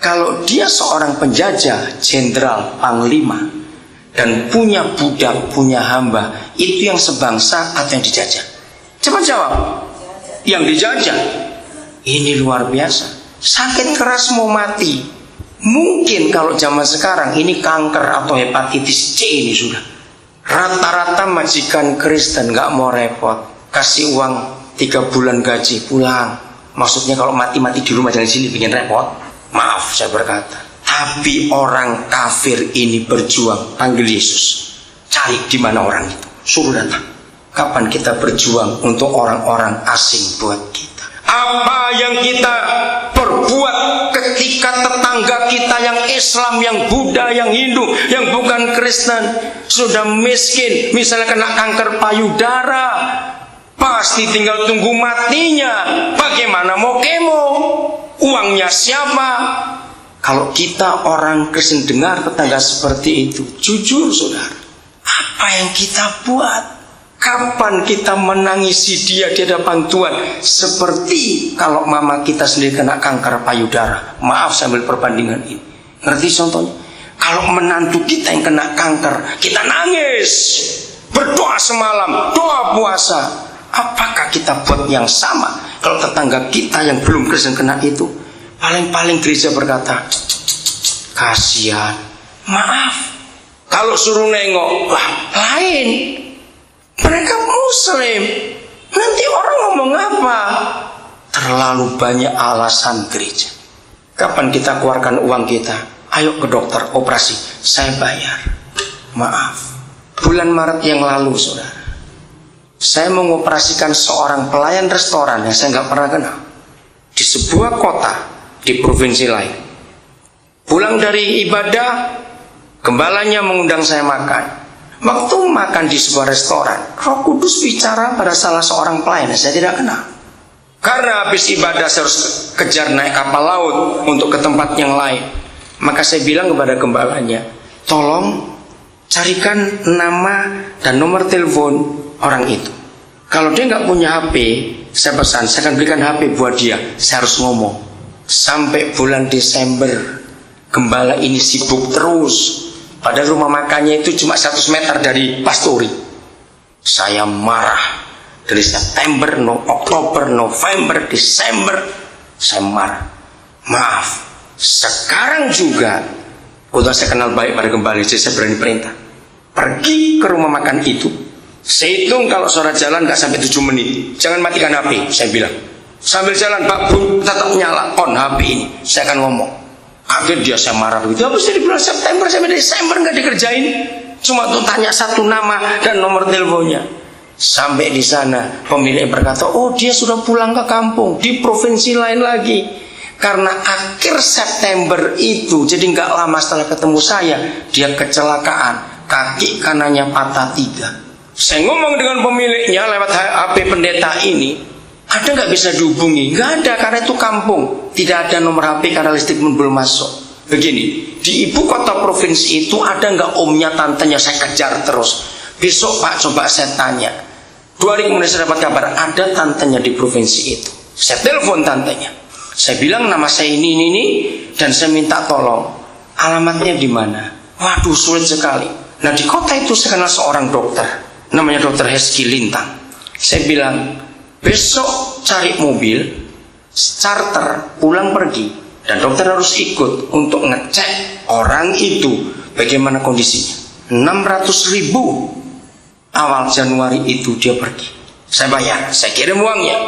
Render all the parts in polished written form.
Kalau dia seorang penjajah, jenderal, panglima, dan punya budak, punya hamba, itu yang sebangsa atau yang dijajah? Cepat jawab. Yang dijajah. Ini luar biasa. Sakit keras mau mati. Mungkin kalau zaman sekarang ini kanker atau hepatitis C ini sudah. Rata-rata majikan Kristen gak mau repot, kasih uang 3 bulan gaji pulang. Maksudnya kalau mati-mati di rumah jangan sini bikin repot. Maaf saya berkata. Tapi orang kafir ini berjuang, panggil Yesus. Cari di mana orang itu, suruh datang. Kapan kita berjuang untuk orang-orang asing buat kita? Apa yang kita perbuat ketika tetangga kita yang Islam, yang Buddha, yang Hindu, yang bukan Kristen sudah miskin, misalnya kena kanker payudara, pasti tinggal tunggu matinya. Bagaimana mau kemo? Uangnya siapa? Kalau kita orang Kristen dengar tetangga seperti itu, jujur saudara, apa yang kita buat? Kapan kita menangisi dia di hadapan Tuhan? Seperti kalau mama kita sendiri kena kanker payudara. Maaf sambil perbandingan ini. Ngerti contohnya? Kalau menantu kita yang kena kanker, kita nangis, berdoa semalam, doa puasa. Apakah kita buat yang sama? Kalau tetangga kita yang belum Kristen kena itu, paling-paling gereja berkata, kasihan, maaf. Kalau suruh nengok, wah lain. Mereka Muslim. Nanti orang ngomong apa? Terlalu banyak alasan gereja. Kapan kita keluarkan uang kita? Ayo ke dokter, operasi, saya bayar. Maaf, bulan Maret yang lalu saudara, saya mengoperasikan seorang pelayan restoran yang saya nggak pernah kenal di sebuah kota di provinsi lain. Pulang dari ibadah, gembalanya mengundang saya makan. Waktu makan di sebuah restoran, Roh Kudus bicara pada salah seorang pelayan yang saya tidak kenal. Karena habis ibadah saya harus kejar naik kapal laut untuk ke tempat yang lain. Maka saya bilang kepada gembalanya, tolong carikan nama dan nomor telepon orang itu. Kalau dia nggak punya HP, saya pesan, saya akan berikan HP buat dia. Saya harus ngomong. Sampai bulan Desember, gembala ini sibuk terus. Padahal rumah makannya itu cuma 100 meter dari pastori. Saya marah. Dari September, Oktober, November, Desember, saya marah. Maaf, sekarang juga, udah saya kenal baik pada gembala, jadi saya berani perintah. Pergi ke rumah makan itu. Saya hitung kalau saudara jalan gak sampai 7 menit. Jangan matikan HP, saya bilang. Sambil jalan, Pak Bun, tetap nyala on HP ini. Saya akan ngomong. Akhirnya dia saya marah begitu. Habis dari bulan September sampai Desember nggak dikerjain, cuma tuh tanya satu nama dan nomor teleponnya. Sampai di sana pemilik berkata, oh dia sudah pulang ke kampung di provinsi lain lagi. Karena akhir September itu, jadi nggak lama setelah ketemu saya, dia kecelakaan, kaki kanannya patah 3. Saya ngomong dengan pemiliknya lewat HP pendeta ini. Ada nggak bisa dihubungi? Nggak ada, karena itu kampung. Tidak ada nomor HP karena listrik pun belum masuk. Begini, di ibu kota provinsi itu ada nggak omnya, tantenya? Saya kejar terus. Besok Pak coba saya tanya. 2 hari kemudian saya dapat kabar ada tantenya di provinsi itu. Saya telepon tantenya. Saya bilang nama saya ini, dan saya minta tolong. Alamatnya di mana? Waduh, sulit sekali. Nah di kota itu saya kenal seorang dokter, namanya Dokter Heski Lintang. Saya bilang, besok cari mobil charter pulang pergi, dan dokter harus ikut untuk ngecek orang itu bagaimana kondisinya. 600.000 awal Januari itu dia pergi. Saya bayar, saya kirim uangnya.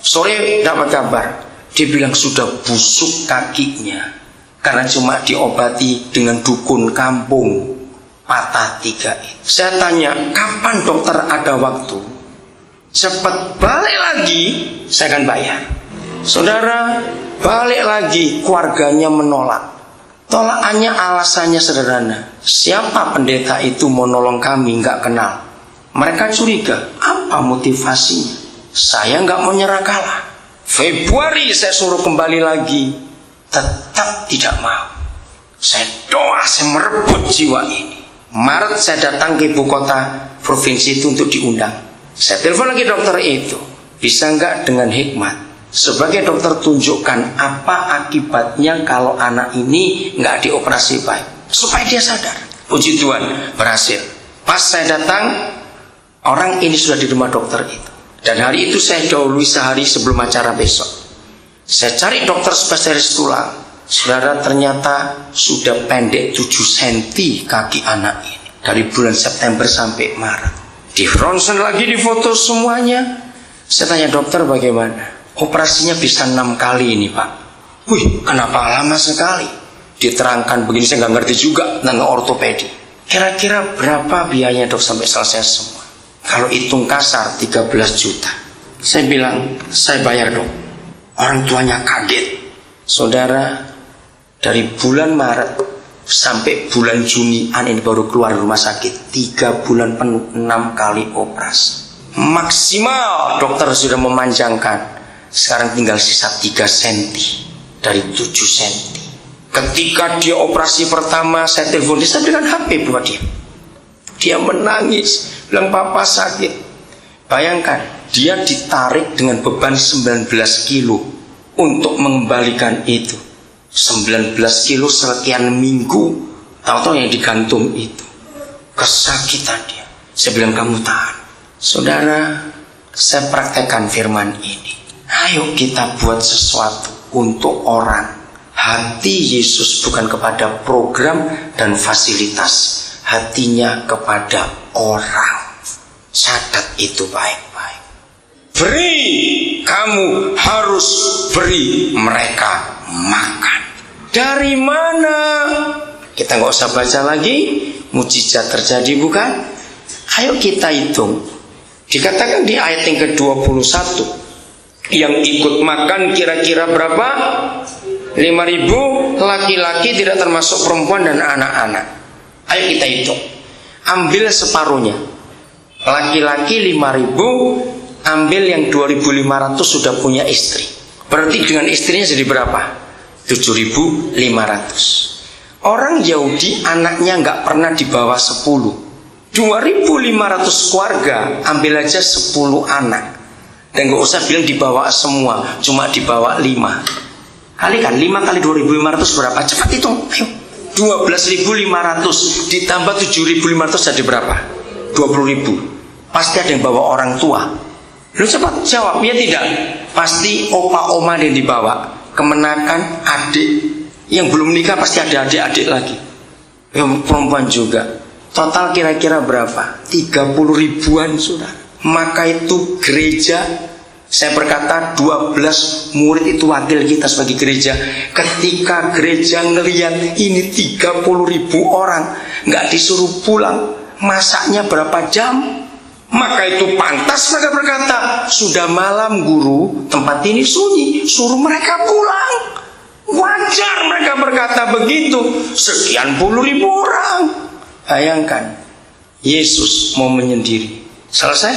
Sore dapat kabar, dia bilang sudah busuk kakinya karena cuma diobati dengan dukun kampung, patah 3. Saya tanya, kapan dokter ada waktu? Cepat balik lagi, saya akan bayar. Saudara, balik lagi, keluarganya menolak. Tolakannya alasannya sederhana. Siapa pendeta itu mau nolong kami, nggak kenal. Mereka curiga, apa motivasinya? Saya nggak mau nyerah kalah. Februari saya suruh kembali lagi, tetap tidak mau. Saya doa, saya merebut jiwa ini. Maret saya datang ke ibu kota provinsi itu untuk diundang. Saya telepon lagi dokter itu, bisa nggak dengan hikmat Sebagai dokter, tunjukkan apa akibatnya kalau anak ini nggak dioperasi baik, supaya dia sadar. Puji Tuhan, berhasil. Pas saya datang, orang ini sudah di rumah dokter itu. Dan hari itu saya dahului sehari sebelum acara besok. Saya cari dokter spesialis tulang. Saudara, ternyata sudah pendek 7 cm kaki anak ini. Dari bulan September sampai Maret. Di ronsen lagi, di foto semuanya. Saya tanya, dokter bagaimana? Operasinya bisa 6 kali ini, Pak. Wih, kenapa lama sekali? Diterangkan begini, saya nggak ngerti juga tentang ortopedi. Kira-kira berapa biayanya, dok, sampai selesai semua? Kalau hitung kasar 13 juta. Saya bilang, saya bayar, dok. Orang tuanya kaget. Saudara, dari bulan Maret sampai bulan Juni ini baru keluar rumah sakit. 3 bulan penuh, 6 kali operasi. Maksimal dokter sudah memanjangkan. Sekarang tinggal sisa 3 cm dari 7 cm. Ketika dia operasi pertama, saya telepon dia, saya berikan HP buat dia. Dia menangis, bilang papa sakit. Bayangkan, dia ditarik dengan beban 19 kilo untuk mengembalikan itu. 19 kilo sekian minggu, tahu-tahu yang digantung itu. Kesakitan dia. Saya bilang, kamu tahan. Saudara, saya praktekkan firman ini. Ayo kita buat sesuatu untuk orang. Hati Yesus bukan kepada program dan fasilitas. Hatinya kepada orang. Catat itu baik-baik. Beri, kamu harus beri mereka makan. Dari mana? Kita nggak usah baca lagi. Mujizat terjadi bukan? Ayo kita hitung. Dikatakan di ayat yang ke-21, yang ikut makan kira-kira berapa? 5.000 laki-laki, tidak termasuk perempuan dan anak-anak. Ayo kita hitung. Ambil separuhnya. Laki-laki 5.000, ambil yang 2.500 sudah punya istri. Berarti dengan istrinya jadi berapa? 7.500. Orang Yahudi anaknya nggak pernah di bawah 10. 2.500 keluarga, ambil aja 10 anak. Dan gak usah bilang dibawa semua, cuma dibawa 5. Kalikan 5 kali 2.500 berapa? Cepat hitung, ayo. 12.500 ditambah 7.500 jadi berapa? 20.000. Pasti ada yang bawa orang tua. Lu cepat jawab, ya tidak? Pasti opa oma yang dibawa. Kemenakan adik. Yang belum nikah pasti ada adik-adik lagi. Yang perempuan juga. Total kira-kira berapa? 30 ribuan sudah. Maka itu gereja, saya berkata 12 murid itu wakil kita sebagai gereja. Ketika gereja ngelihat ini 30 ribu orang, nggak disuruh pulang, masaknya berapa jam? Maka itu pantas mereka berkata, sudah malam guru, tempat ini sunyi, suruh mereka pulang. Wajar mereka berkata begitu. Sekian puluh ribu orang. Bayangkan, Yesus mau menyendiri. Selesai?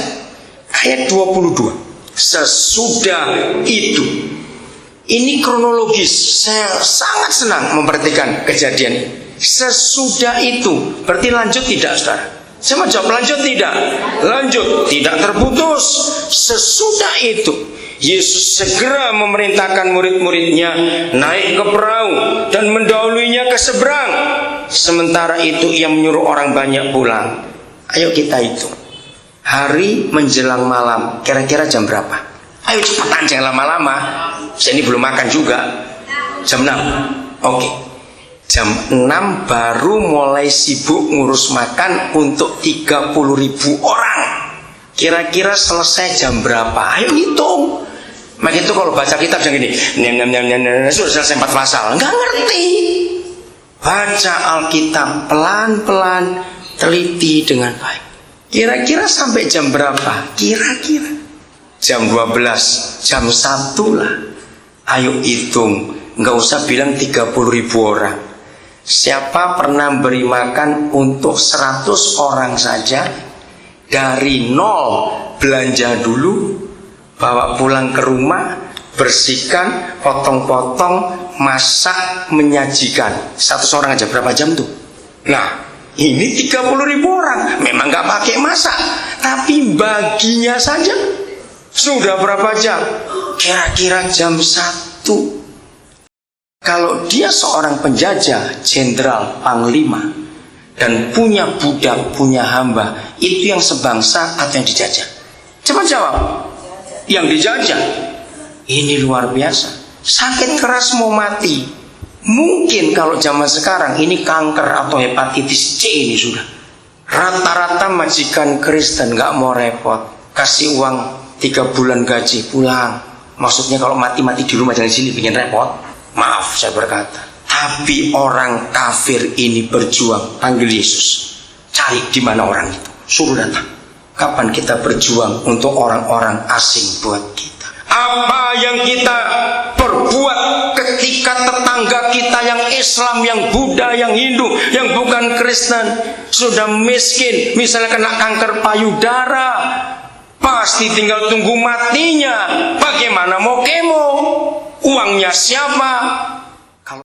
Ayat 22. Sesudah itu. Ini kronologis. Saya sangat senang memperhatikan kejadian ini. Sesudah itu. Berarti lanjut tidak, saudara? Saya mau jawab, lanjut tidak? Lanjut, tidak terputus. Sesudah itu Yesus segera memerintahkan murid-muridnya naik ke perahu dan mendahuluinya ke seberang. Sementara itu ia menyuruh orang banyak pulang. Ayo kita hitung. Hari menjelang malam, kira-kira jam berapa? Ayo cepetan, jangan lama-lama. Saya ini belum makan juga. Jam 6. Oke. Jam 6 baru mulai sibuk ngurus makan untuk 30 ribu orang. Kira-kira selesai jam berapa? Ayo hitung. Maka itu kalau baca kitab yang gini, sudah selesai 4 pasal. Nggak ngerti. Baca Alkitab pelan-pelan, teliti dengan baik. Kira-kira sampai jam berapa? Kira-kira jam 12, jam 1 lah. Ayo hitung. Nggak usah bilang 30 ribu orang. Siapa pernah beri makan untuk 100 orang saja? Dari 0 belanja dulu, bawa pulang ke rumah, bersihkan, potong-potong, masak, menyajikan. 100 orang aja berapa jam tuh? Nah, ini 30 ribu orang. Memang gak pakai masak, tapi baginya saja Sudah berapa jam? Kira-kira jam 1. Kalau dia seorang penjajah, jenderal, panglima, dan punya budak, punya hamba, itu yang sebangsa atau yang dijajah? Coba jawab. Yang dijajah. Ini luar biasa. Sakit keras mau mati. Mungkin kalau zaman sekarang ini kanker atau hepatitis C ini sudah. Rata-rata majikan Kristen gak mau repot, kasih uang 3 bulan gaji pulang. Maksudnya kalau mati-mati di rumah jangan sini bikin repot. Maaf saya berkata. Tapi orang kafir ini berjuang. Panggil Yesus. Cari di mana orang itu. Suruh datang. Kapan kita berjuang untuk orang-orang asing buat kita? Apa yang kita perbuat ketika tetangga kita yang Islam, yang Buddha, yang Hindu, yang bukan Kristen sudah miskin, misalnya kena kanker payudara, pasti tinggal tunggu matinya. Bagaimana mau kemo? Uangnya siapa?